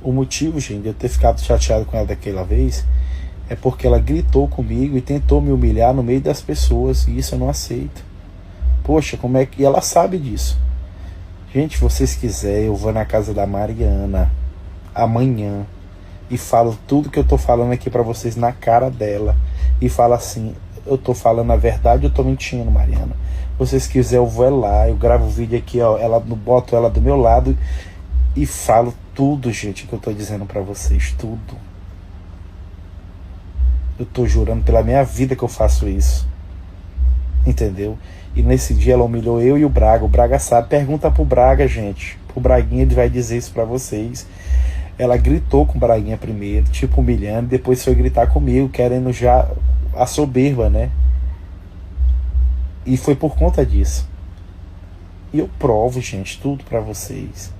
O motivo, gente, de eu ter ficado chateado com ela daquela vez é porque ela gritou comigo e tentou me humilhar no meio das pessoas, e isso eu não aceito. Poxa, como é que... E ela sabe disso. Gente, se vocês quiserem, eu vou na casa da Mariana amanhã e falo tudo que eu tô falando aqui pra vocês na cara dela. E falo assim, eu tô falando a verdade ou eu tô mentindo, Mariana? Se vocês quiserem, eu vou lá, eu gravo o vídeo aqui, ó, boto ela do meu lado e falo tudo, gente, que eu tô dizendo pra vocês, tudo. Eu tô jurando pela minha vida que eu faço isso. Entendeu? E nesse dia ela humilhou eu e o Braga. O Braga sabe. Pergunta pro Braga, gente. Pro Braguinha, ele vai dizer isso pra vocês. Ela gritou com o Braguinha primeiro, tipo humilhando, depois foi gritar comigo, querendo já a soberba, né? E foi por conta disso. E eu provo, gente, tudo pra vocês.